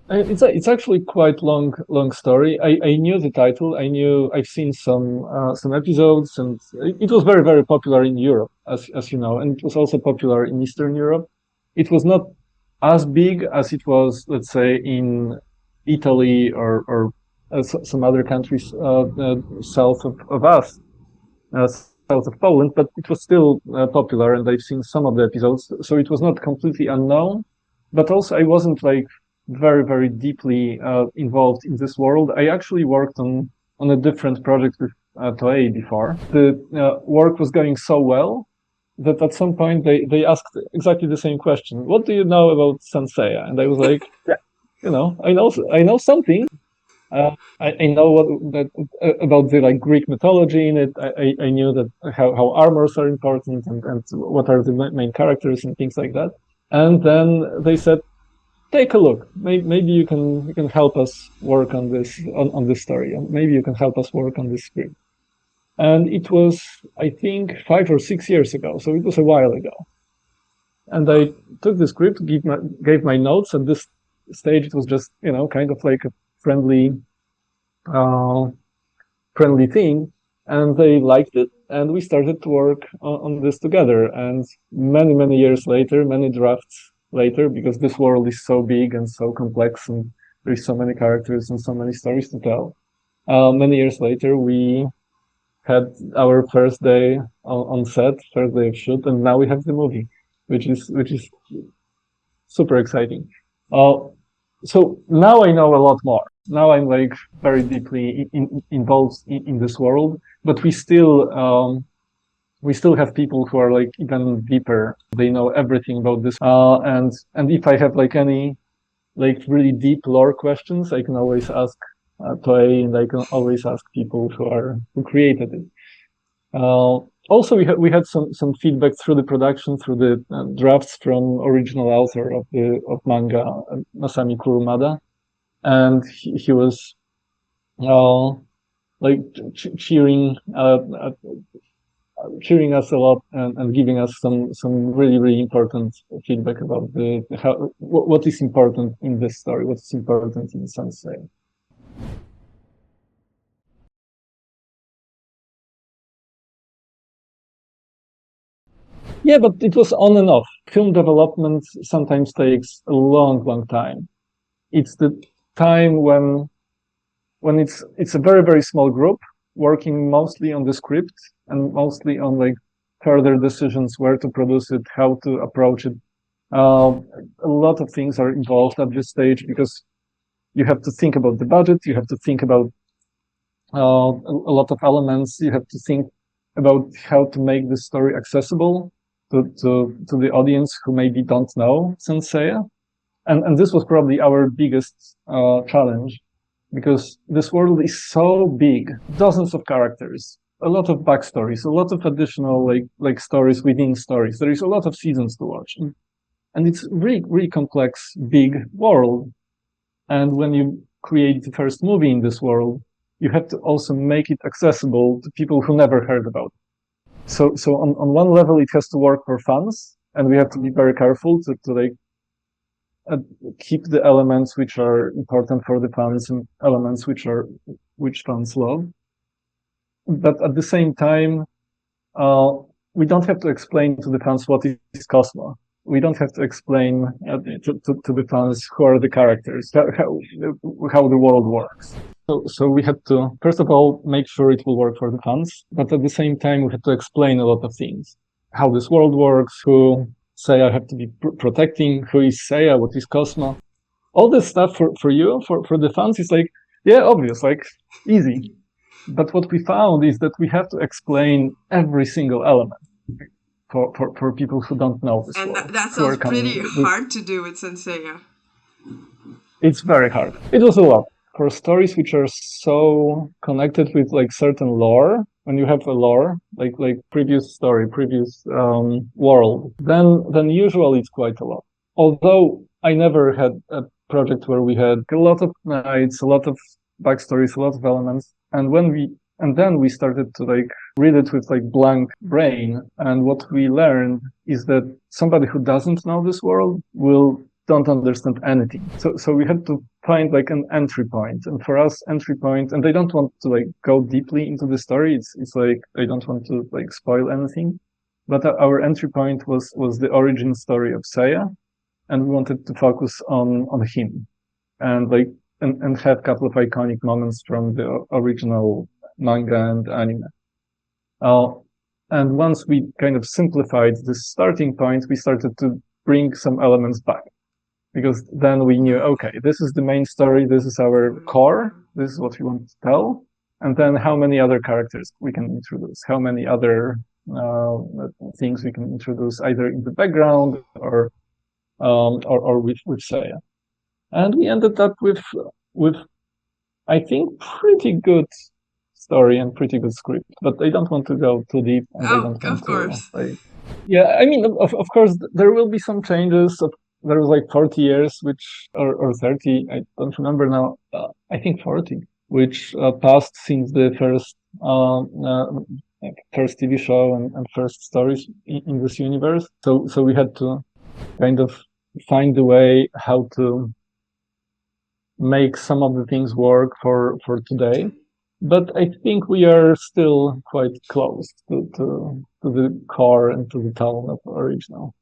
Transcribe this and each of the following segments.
It's actually quite long story. I knew the title. I've seen some episodes, and it was very popular in Europe, as you know, and it was also popular in Eastern Europe. It was not as big as it was, let's say, in Italy or some other countries south of us, south of Poland, but it was still popular, and I've seen some of the episodes. So it was not completely unknown, but also I wasn't like very deeply involved in this world. I actually worked on a different project with Toei before. The work was going so well that at some point they asked exactly the same question: "What do you know about Saint Seiya?" And I was like, "Yeah, I know something. I know about the like Greek mythology in it. I knew that how armors are important and what are the main characters and things like that." And then they said, "Take a look. Maybe you can help us work on this story, and maybe you can help us work on this script." And it was, I think, 5 or 6 years ago, so it was a while ago. And I took the script, gave my notes. At this stage, it was just kind of like a friendly thing, and they liked it, and we started to work on this together. And many years later, many drafts later, because this world is so big and so complex, and there's so many characters and so many stories to tell. Many years later, we had our first day on set, first day of shoot, and now we have the movie, which is super exciting. So now I know a lot more. Now I'm like very deeply involved in this world, but we still have people who are like even deeper. They know everything about this. And if I have like any like really deep lore questions, I can always ask Toei, and I can always ask people who created it. Also, we had some feedback through the production, through the drafts from original author of manga, Masami Kurumada, and he was like cheering us a lot, and giving us some really important feedback about what is important in this story, what is important in Saint Seiya. Yeah, but it was on and off. Film development sometimes takes a long time. It's the time when it's a very small group working mostly on the script and mostly on like further decisions, where to produce it, how to approach it. A lot of things are involved at this stage, because you have to think about the budget, you have to think about a lot of elements, you have to think about how to make the story accessible to the audience who maybe don't know Saint Seiya. And this was probably our biggest challenge, because this world is so big, dozens of characters, a lot of backstories, a lot of additional like stories within stories. There is a lot of seasons to watch, and it's really complex, big world. And when you create the first movie in this world, you have to also make it accessible to people who never heard about it. So on one level, it has to work for fans, and we have to be very careful to like keep the elements which are important for the fans and elements which fans love. But at the same time, we don't have to explain to the fans what is Cosmo. We don't have to explain to the fans who are the characters, how the world works. So we had to, first of all, make sure it will work for the fans, but at the same time, we had to explain a lot of things. How this world works, who Seiya have to be protecting, who is Seiya, what is Cosmo. All this stuff for you, for the fans, is like, yeah, obvious, like easy. But what we found is that we have to explain every single element for people who don't know this and world. that sounds pretty hard to do with Saint Seiya. It's very hard. It was a lot. For stories which are so connected with like certain lore, when you have a lore, like previous story, previous world, then usually it's quite a lot. Although I never had a project where we had a lot of nights, a lot of backstories, a lot of elements, and then we started to like read it with like blank brain. And what we learned is that somebody who doesn't know this world will don't understand anything. So we had to find like an entry point. And for us, entry point, and I don't want to like go deeply into the story. It's like, I don't want to like spoil anything, but our entry point was the origin story of Seiya. And we wanted to focus on him and like, and have a couple of iconic moments from the original manga and anime. And once we kind of simplified the starting point, we started to bring some elements back, because then we knew, okay, this is the main story, this is our core, this is what we want to tell, and then how many other characters we can introduce, how many other things we can introduce either in the background or with Seiya. And we ended up with I think pretty good story and pretty good script, but I don't want to go too deep, and I don't want to like, yeah, I mean, of course there will be some changes. There was like 40 years, which or 30, I don't remember now. I think 40, which passed since the first TV show and first stories in this universe. So we had to kind of find a way how to make some of the things work for today. But I think we are still quite close to the core and to the tone of original.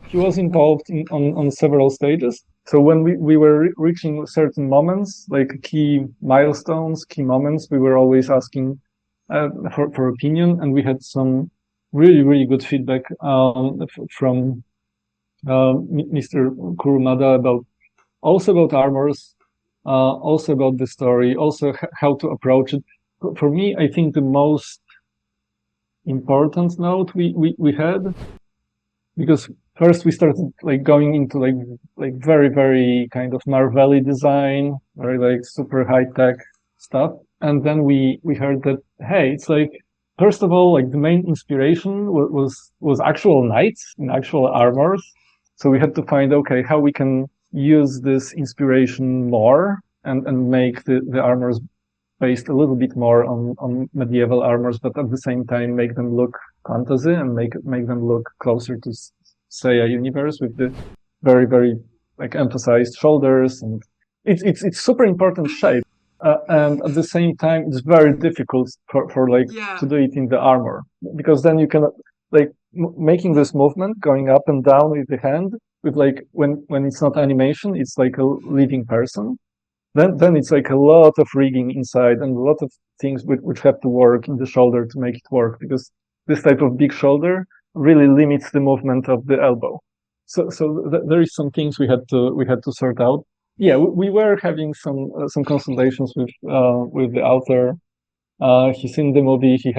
He was involved on several stages. So when we were reaching certain moments, like key milestones, key moments, we were always asking for opinion, and we had some really good feedback from Mr. Kurumada about armors, also about the story, also how to approach it. For me, I think the most important note we had, because first we started like going into like very kind of Marvel-y design, very like super high tech stuff, and then we heard that, hey, it's like, first of all, like the main inspiration was actual knights in actual armors. So we had to find, okay, how we can use this inspiration more and make the armors based a little bit more on medieval armors, but at the same time make them look fantasy and make them look closer to Seiya universe with the very like emphasized shoulders, and it's super important shape. And at the same time, it's very difficult for like to do it in the armor, because then you can like making this movement going up and down with the hand, with like when it's not animation, it's like a living person. Then it's like a lot of rigging inside and a lot of things which have to work in the shoulder to make it work, because this type of big shoulder really limits the movement of the elbow. So there is some things we had to sort out. Yeah, we were having some consultations with the author. He's in the movie. He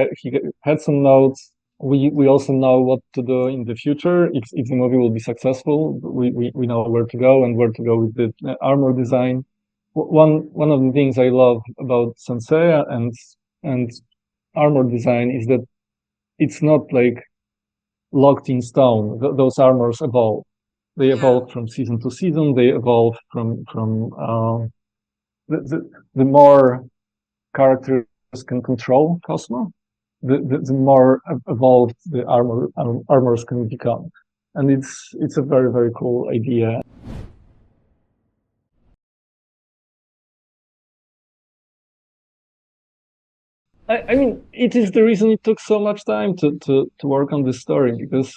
had some notes. We also know what to do in the future if the movie will be successful. We know where to go and where to go with the armor design. One of the things I love about Saint Seiya and armor design is that it's not like locked in stone. Those armors evolve. They evolve from season to season. They evolve from the more characters can control Cosmo, the more evolved the armors can become, and it's a very cool idea. I mean, it is the reason it took so much time to work on this story, because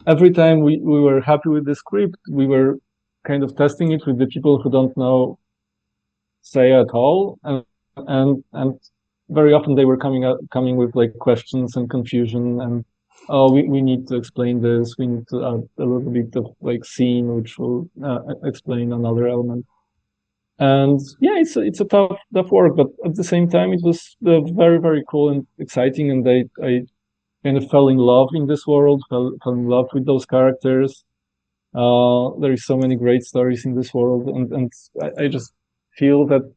every time we were happy with the script, we were kind of testing it with the people who don't know Seiya at all, and very often they were coming with like questions and confusion, and oh, we need to explain this, we need to add a little bit of like scene which will explain another element. And yeah, it's a tough work, but at the same time it was very cool and exciting, and I kind of fell in love in this world, fell in love with those characters. There is so many great stories in this world, and I just feel that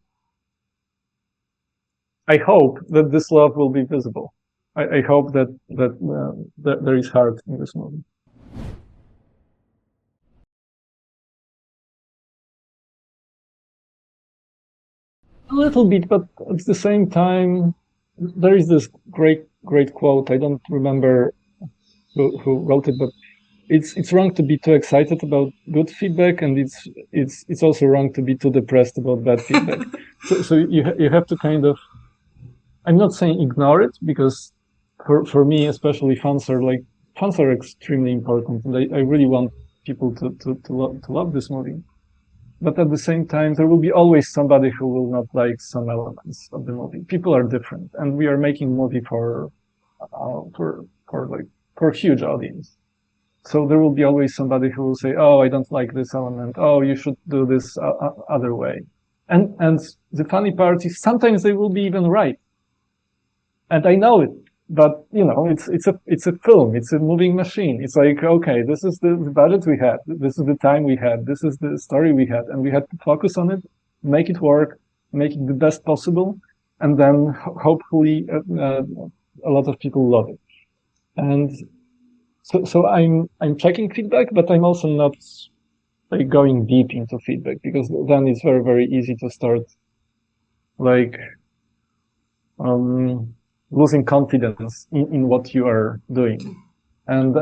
I hope that this love will be visible. I hope that there is heart in this movie. A little bit, but at the same time, there is this great quote. I don't remember who wrote it, but it's wrong to be too excited about good feedback, and it's also wrong to be too depressed about bad feedback. So you have to kind of, I'm not saying ignore it, because for me especially, fans are extremely important, and I really want people to love this movie. But at the same time, there will be always somebody who will not like some elements of the movie. People are different, and we are making a movie for a huge audience. So there will be always somebody who will say, "Oh, I don't like this element. Oh, you should do this other way." And the funny part is sometimes they will be even right. And I know it, but it's a film. It's a moving machine. It's like, okay, this is the budget we had. This is the time we had. This is the story we had, and we had to focus on it, make it work, make it the best possible, and then hopefully a lot of people love it. And so I'm checking feedback, but I'm also not like going deep into feedback, because then it's very, very easy to start like losing confidence in what you are doing. And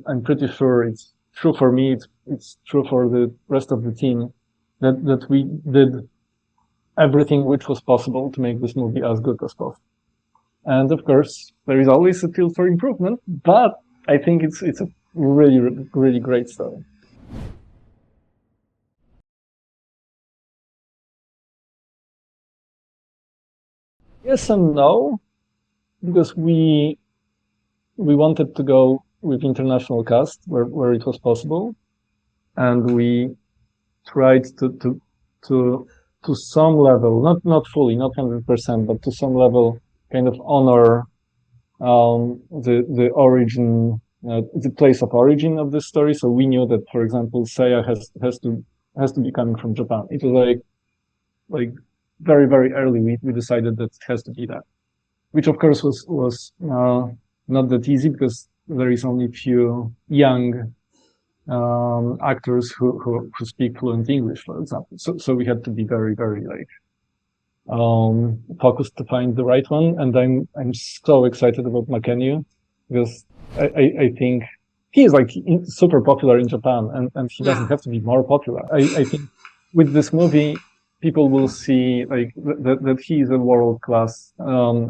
I'm pretty sure it's true for me. It's true for the rest of the team that we did everything which was possible to make this movie as good as possible. And of course, there is always a field for improvement, but I think it's a really, really great story. Yes and no, because we wanted to go with international cast where it was possible, and we tried to some level, not fully, not 100%, but to some level, kind of honor the origin, the place of origin of this story. So we knew that, for example, Seiya has to be coming from Japan. It was like very, very early we decided that it has to be that, which of course was not that easy, because there is only few young actors who speak fluent English, for example. So we had to be very, very focused to find the right one. And I'm so excited about Makenyu, because I think he is super popular in Japan, and he doesn't have to be more popular. I think with this movie, people will see that he is a world-class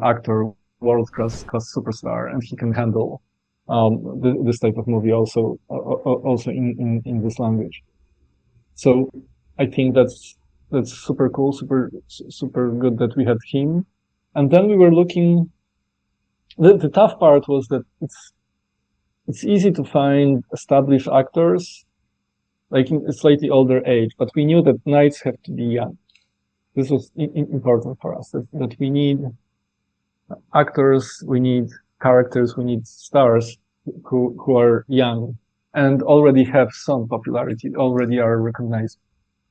actor, world-class superstar, and he can handle this type of movie also in this language. So I think that's super cool, super good that we had him. And then we were looking. The tough part was that it's easy to find established actors like in a slightly older age, but we knew that knights have to be young. This was important for us, that we need actors, we need characters, we need stars who are young and already have some popularity, already are recognized.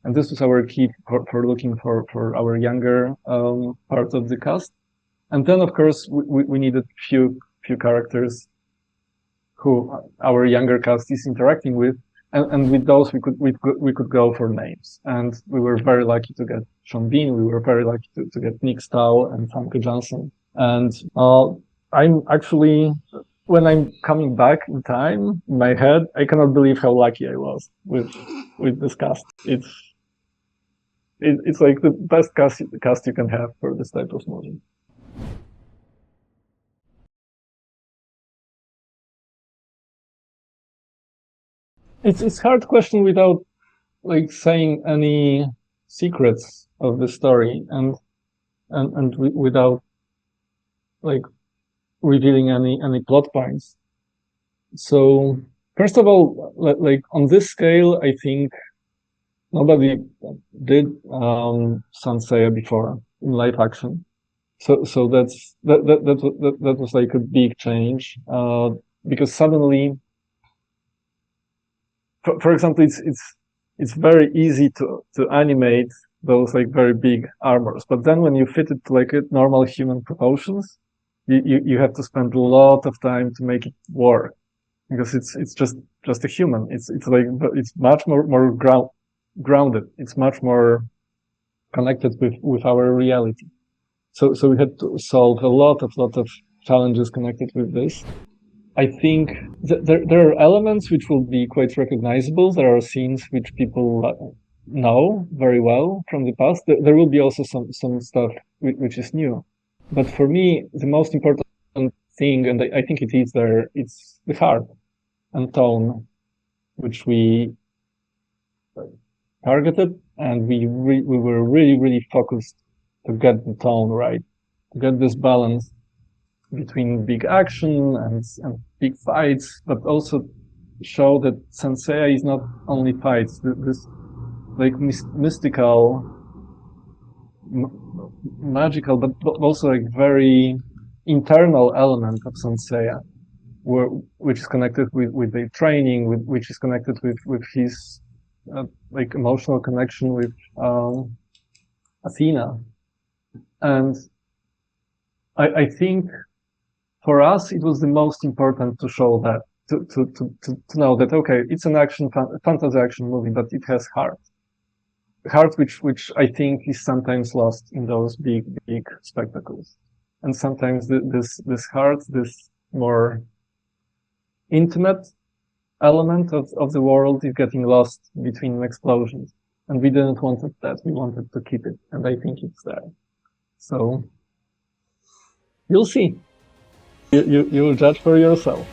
And this was our key for looking for our younger part of the cast. And then, of course, we needed few characters who our younger cast is interacting with. And with those, we could go for names. And we were very lucky to get Sean Bean. We were very lucky to get Nick Stahl and Famke Janssen. And I'm actually, when I'm coming back in time, in my head, I cannot believe how lucky I was with this cast. It's like the best cast you can have for this type of movie. It's hard question without saying any secrets of the story and without revealing any plot points. So first of all, on this scale, I think nobody did Saint Seiya before in live action. So that was like a big change because suddenly, for example, it's very easy to animate those very big armors, but then when you fit it to normal human proportions, you have to spend a lot of time to make it work because it's just a human. It's much more grounded. It's much more connected with our reality. So we had to solve a lot of challenges connected with this. I think there are elements which will be quite recognizable. There are scenes which people know very well from the past. There will be also some stuff which is new. But for me, the most important thing, and I think it is there, it's the heart and tone, which we targeted, and we were really focused to get the tone right, to get this balance between big action and big fights, but also show that Saint Seiya is not only fights. This like mystical, magical, but also like very internal element of Saint Seiya, which is connected with the training, which is connected with his like emotional connection with Athena. And I think for us it was the most important to show that, to know that, okay, it's an fantasy action movie, but it has heart, which I think is sometimes lost in those big spectacles. And sometimes this heart, this more intimate element of the world is getting lost between explosions. And we didn't want that. We wanted to keep it. And I think it's there. So you'll see. You will judge for yourself.